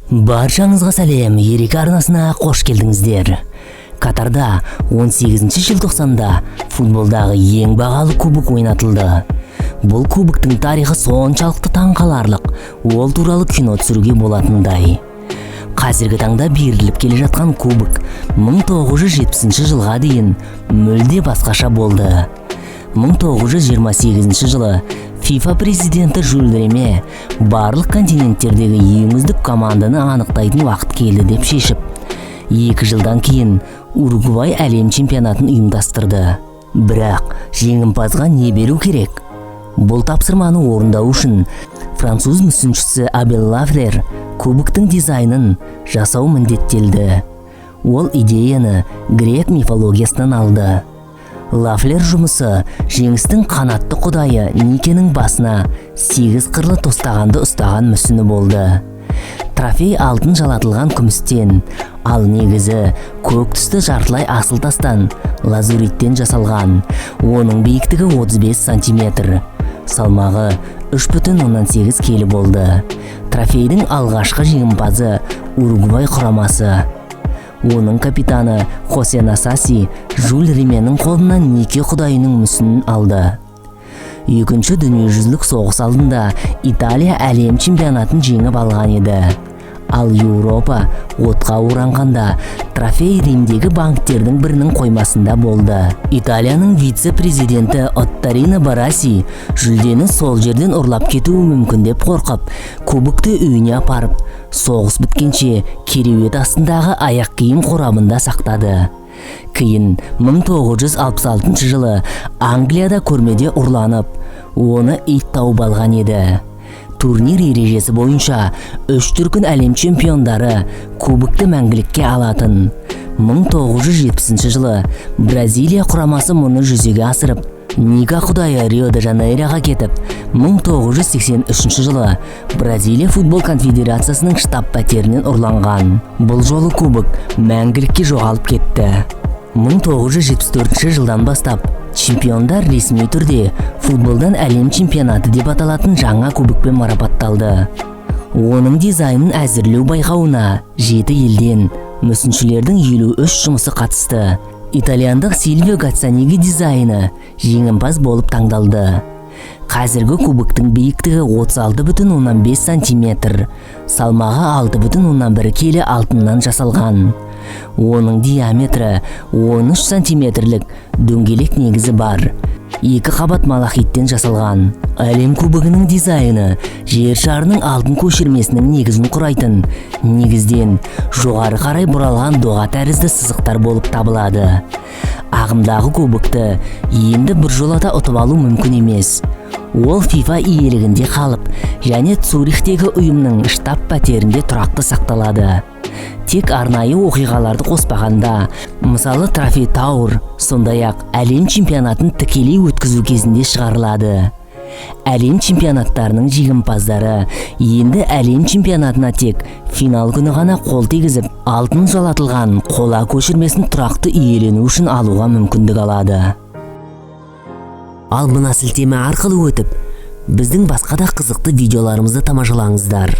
Баршаңызға сәлем, Ерек арнасына қош келдіңіздер. Катарда 18 желтоқсанда футболдағы ең бағалы кубок ойнатылды. Бұл кубоктың тарихы соншалықты таңқаларлық, ол туралы кино түсіруге болатындай. Қазіргі таңда беріліп келе жатқан кубок 1970 жылға дейін мүлде басқаша болды. 1928 жылы FIFA президенті Жюль Реме барлық континенттердегі ең үздік команданы анықтайтын уақыт келді деп шешіп, 2 жылдан кейін Уругвай әлем чемпионатын ұйымдастырды. Бірақ жеңімпазға не беру керек? Бұл тапсырманы орындау үшін француз мүсіншісі Абел Лафлер кубоктың дизайнын жасау міндеттелді. Ол идеяны грек мифологиясынан алды. Лафлер жұмысы жеңістің қанатты құдайы Никенің басына 8 қырлы тостағанды ұстаған мүсіні болды. Трофей алтын жалатылған күмістен, ал негізі көк түсті жартылай асыл тастан, лазуриттен жасалған. Оның биіктігі 35 сантиметр. Салмағы 3,8 келі болды. Трофейдің алғашқы жеңімпазы Уругвай құрамасы. Оның капитаны Хосе Насаси Жюль Ременің қолынан Нике құдайының мүсінін алды. Екінші дүниежүзілік соғыс алдында Италия әлем чемпионатын жеңіп алған еді. Ал Еуропа отқа оранғанда трофей Римдегі банктердің бірінің қоймасында болды. Италияның вице-президенті Оттарино Бараси жүлдені сол жерден ұрлап кетуі мүмкін деп қорқып, кубокты үйіне апарып, соғыс біткенше кереует астындағы аяқ киім қорабында сақтады. Кейін 1966 жылы Англияда көрмеде ұрланып, оны ит тауып алған еді. Турнир ережесі бойынша 3 дүркін әлем чемпиондары кубокты мәңгілікке алатын. 1970 жылы Бразилия құрамасы мұны жүзеге асырып, Ника құдайы Рио-де-Жанейроға кетіп, 1983 жылы Бразилия футбол конфедерациясының штаб-пәтерінен ұрланған. Бұл жолы кубок мәңгілікке жоғалып кетті. 1974 жылдан бастап чемпиондар ресми түрде футболдан әлем чемпионаты деп аталатын жаңа кубокпен марапатталды. Оның дизайнын әзірлеу байқауына 7 елден мүсіншілердің 53 жұмысы қатысты. Итальяндық Сильвио Гаццаниги дизайны жеңімпаз болып таңдалды. Қазіргі кубоктың биіктігі 36,5 сантиметр, салмағы 6,1 келі алтыннан жасалған. Оның диаметрі 13 сантиметрлік дөңгелек негізі бар. 2 қабат малахиттен жасалған. Әлем кубогының дизайны жер шарының алтын көшірмесінің негізін құрайтын, негізден жоғары қарай бұралған доға тәрізді сызықтар болып табылады. Ағымдағы кубокты енді біржолата ұтып алу мүмкін емес. Ол FIFA иелігінде қалып, және Цюрихтегі ұйымның штаб-пәтерінде тұрақты сақталады. Тек арнайы оқиғаларды қоспағанда, мысалы Трофей Тауэр, сондай-ақ әлем чемпионатын тікелей өткізу кезінде шығарылады. Әлем чемпионаттарының жеңімпаздары енді әлем чемпионатына тек финал күні ғана қол тигізіп, алтын жалатылған қола көшірмесін тұрақты иелену үшін алуға мүмкіндік алады. Ал мына сілтеме арқылы өтіп, біздің басқа да қызықты видеоларымызды тамашалаңыздар.